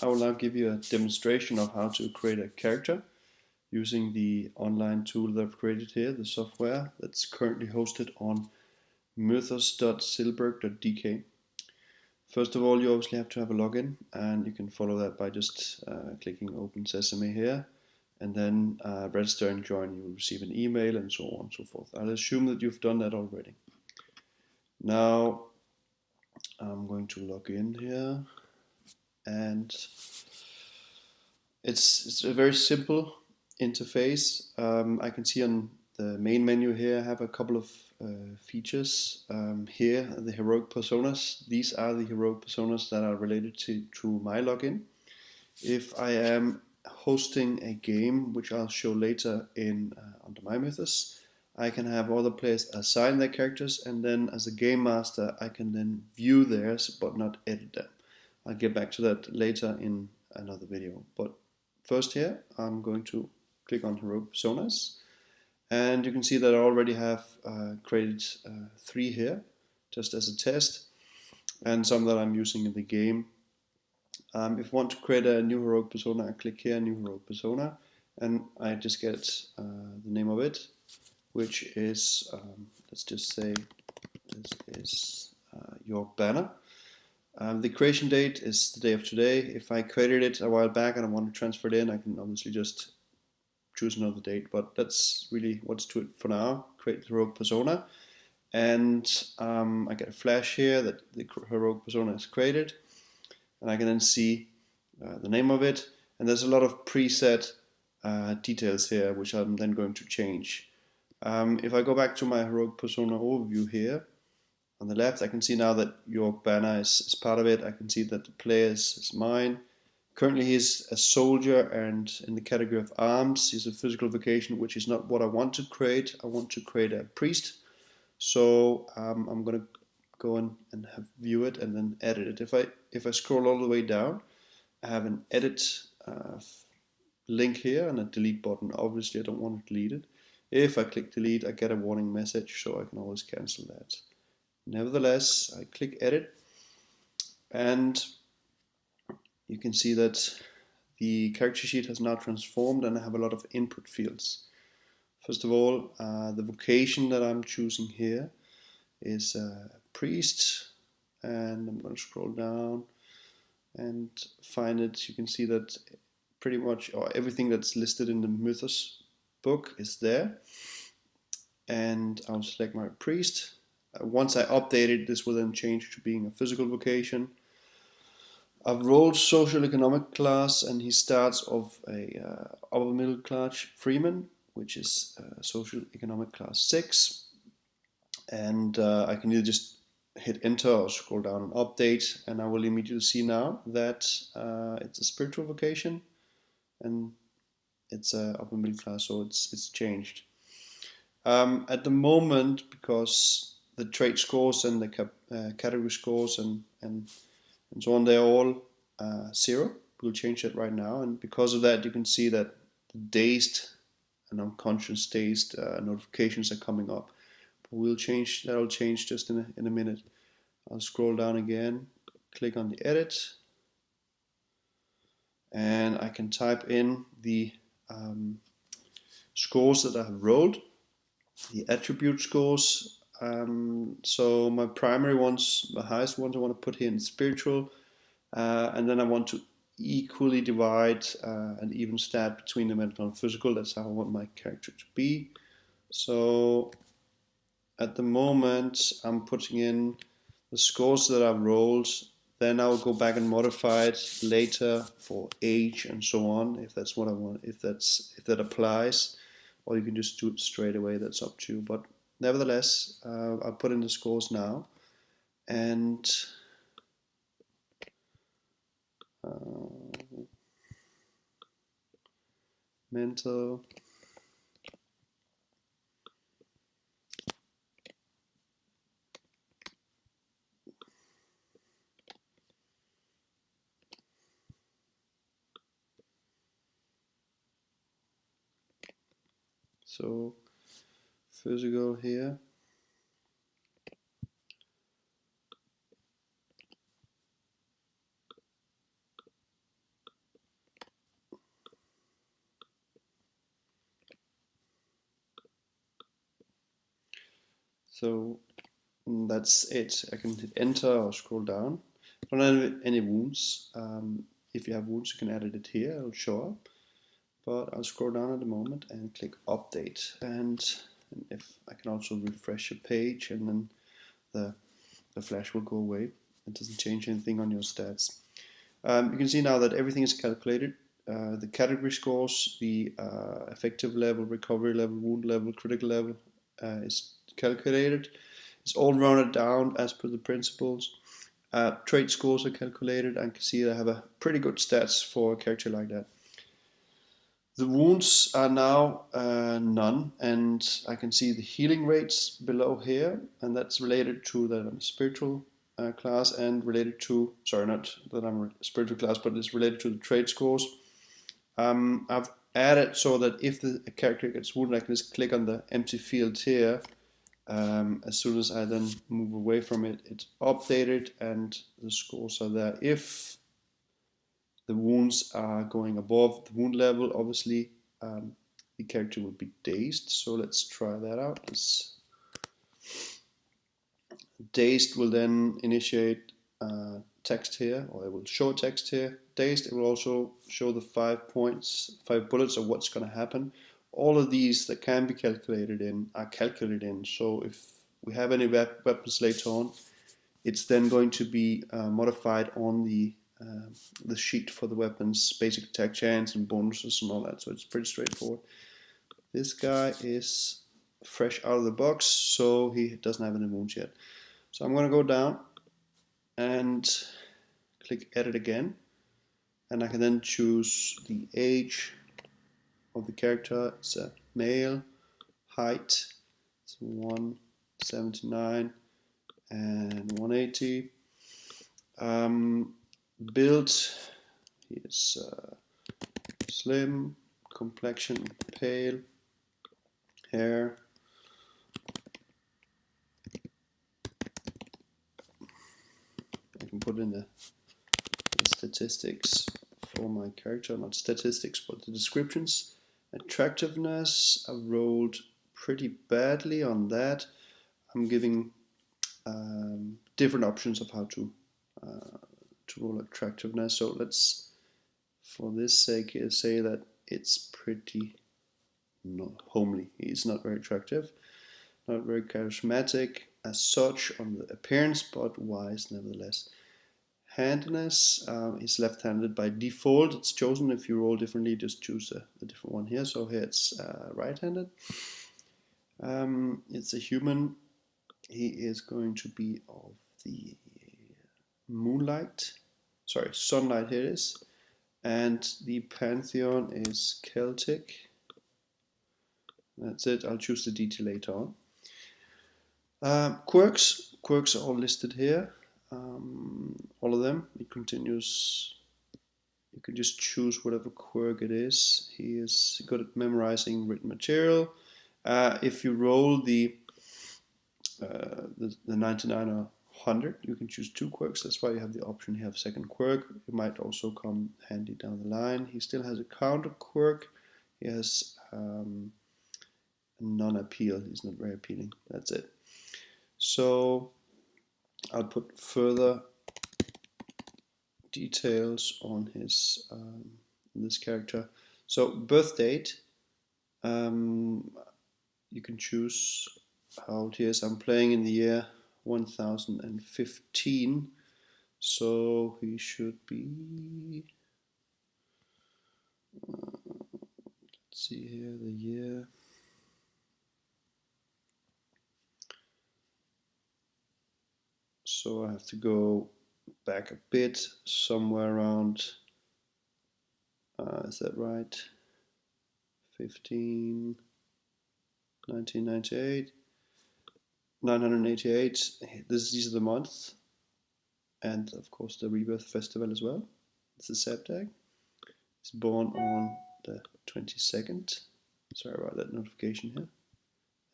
I will now give you a demonstration of how to create a character using the online tool that I've created here, the software that's currently hosted on mythus.silberg.dk. First of all, you obviously have to have a login, and you can follow that by just clicking Open Sesame here, and then register and join. You will receive an email and so on and so forth. I'll assume that you've done that already. Now I'm going to log in here, and it's a very simple interface. I can see on the main menu here I have a couple of features. Here, the heroic personas. These are the heroic personas that are related to my login. If I am hosting a game, which I'll show later in under my mythus, I can have other players assign their characters, and then as a game master I can then view theirs but not edit them. I'll get back to that later in another video. But first here I'm going to click on heroic personas, and you can see that I already have created 3 here just as a test, and some that I'm using in the game. If I want to create a new heroic persona, I click here, new heroic persona, and I just get the name of it, which is, let's just say this is your banner. The creation date is the day of today. If I created it a while back and I want to transfer it in, I can obviously just choose another date, but that's really what's to it for now. Create the heroic persona, and I get a flash here that the heroic persona is created, and I can then see the name of it, and there's a lot of preset details here which I'm then going to change. If I go back to my heroic persona overview here, on the left I can see now that your banner is part of it. I can see that the player is mine. Currently he's a soldier, and in the category of arms he's a physical vocation, which is not what I want to create. I want to create a priest. So I'm going to go in and view it and then edit it. If I scroll all the way down, I have an edit link here and a delete button. Obviously I don't want to delete it. If I click delete, I get a warning message, so I can always cancel that. Nevertheless, I click edit, and you can see that the character sheet has now transformed, and I have a lot of input fields. First of all, the vocation that I'm choosing here is priest, and I'm going to scroll down and find it. You can see that pretty much everything that's listed in the mythus book is there, and I'll select my priest. Once I update it, this will then change to being a physical vocation. I've rolled social economic class, and he starts off a upper middle class freeman, which is social economic class 6. And I can either just hit enter or scroll down and update, and I will immediately see now that it's a spiritual vocation, and it's upper middle class, so it's changed. At the moment, because the trait scores and the category scores and so on, they're all 0. We'll change that right now, and because of that, you can see that the dazed and unconscious dazed notifications are coming up. But we'll change that'll change just in a minute. I'll scroll down again, click on the edit, and I can type in the scores that I have rolled, the attribute scores. So my primary ones, the highest ones I want to put here in spiritual, and then I want to equally divide an even stat between the mental and physical. That's how I want my character to be. So at the moment I'm putting in the scores that I've rolled. Then I'll go back and modify it later for age and so on, if that's what I want, if that applies, or you can just do it straight away. That's up to you. But nevertheless, I'll put in the scores now, and mental, so physical here, So that's it. I can hit enter or scroll down. I don't have any wounds. If you have wounds, you can edit it here. It'll show up. But I'll scroll down at the moment and click update. And if I can also refresh a page, and then the flash will go away. It doesn't change anything on your stats. You can see now that everything is calculated. The category scores, the effective level, recovery level, wound level, critical level is calculated. It's all rounded down as per the principles. Trait scores are calculated, and you can see I have a pretty good stats for a character like that. The wounds are now none, and I can see the healing rates below here, and that's related to that I'm a spiritual class, and related to, sorry, not that I'm a spiritual class, but it's related to the trait scores. I've added so that if the character gets wounded, I can just click on the empty field here. As soon as I then move away from it, it's updated and the scores are there. If the wounds are going above the wound level, obviously the character will be dazed. So let's try that out. Dazed will then initiate text here, or it will show text here. Dazed, it will also show the 5 points, 5 bullets of what's going to happen. All of these that can be calculated in are calculated in. So if we have any weapons later on, it's then going to be modified on the sheet for the weapons, basic attack chance and bonuses and all that. So it's pretty straightforward. This guy is fresh out of the box, so he doesn't have any wounds yet. So I'm going to go down and click edit again, and I can then choose the age of the character. It's a male, height, it's 179 and 180. Build, he is slim, complexion pale, hair. I can put in the statistics for my character, not statistics, but the descriptions. Attractiveness, I rolled pretty badly on that. I'm giving different options of how to roll attractiveness. So let's, for this sake, say that it's pretty homely. He's not very attractive, not very charismatic as such on the appearance, but wise nevertheless. Handedness, is left-handed by default. It's chosen. If you roll differently, just choose a different one here. So here it's right-handed. It's a human. He is going to be of the sunlight here it is. And the pantheon is Celtic. That's it. I'll choose the detail later on. Quirks are all listed here. All of them. It continues. You can just choose whatever quirk it is. He is good at memorizing written material. If you roll the 99 or 100, you can choose 2 quirks. That's why you have the option here of second quirk. It might also come handy down the line. He still has a counter quirk. He has non-appeal. He's not very appealing. That's it. So I'll put further details on his this character. So birth date, you can choose how old he is. I'm playing in the year 1015, so he should be, let's see here, the year. So I have to go back a bit, somewhere around, is that right? 1998, 988. These are the months, and of course the Rebirth Festival as well. It's a Septag. He's born on the 22nd. Sorry about that notification here.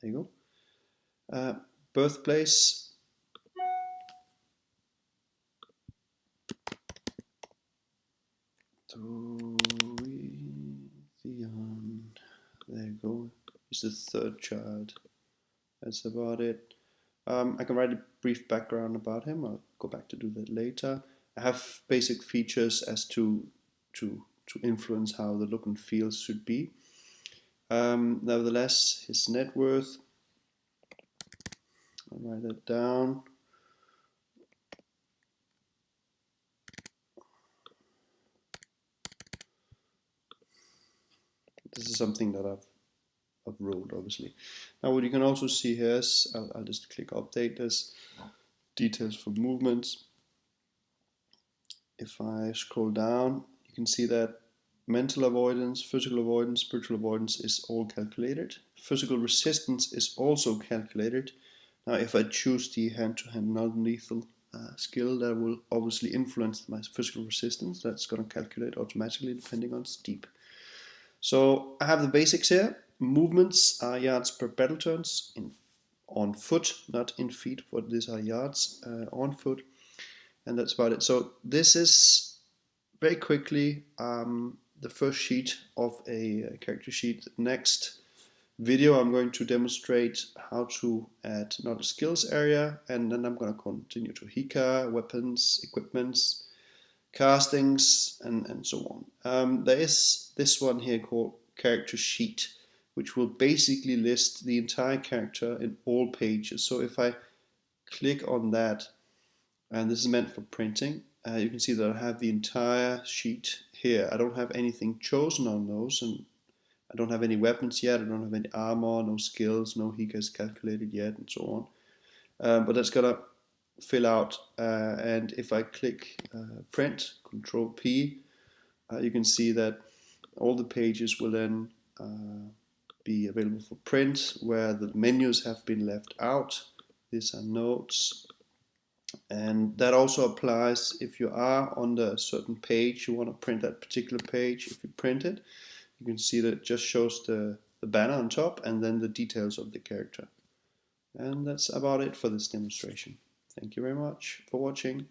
There you go. Birthplace. There you go. He's the 3rd child. That's about it. I can write a brief background about him. I'll go back to do that later. I have basic features as to influence how the look and feel should be. Nevertheless, his net worth, I'll write that down. This is something that I've wrote, obviously. Now what you can also see here is, I'll just click update this, details for movements. If I scroll down, you can see that mental avoidance, physical avoidance, spiritual avoidance is all calculated. Physical resistance is also calculated. Now if I choose the hand-to-hand non-lethal skill, that will obviously influence my physical resistance. That's going to calculate automatically depending on steep. So I have the basics here. Movements are yards per battle turns on foot, not in feet, but these are yards on foot, and that's about it. So this is very quickly the first sheet of a character sheet. Next video I'm going to demonstrate how to add knowledge skills area, and then I'm going to continue to Hika, weapons, equipments, castings, and so on. There is this one here called character sheet, which will basically list the entire character in all pages. So if I click on that, and this is meant for printing, you can see that I have the entire sheet here. I don't have anything chosen on those, and I don't have any weapons yet, I don't have any armor, no skills, no Hika is calculated yet, and so on. But that's gonna fill out, and if I click print, Control P, you can see that all the pages will then be available for print, where the menus have been left out. These are notes, and that also applies if you are on a certain page, you want to print that particular page. If you print it, you can see that it just shows the banner on top and then the details of the character. And that's about it for this demonstration. Thank you very much for watching.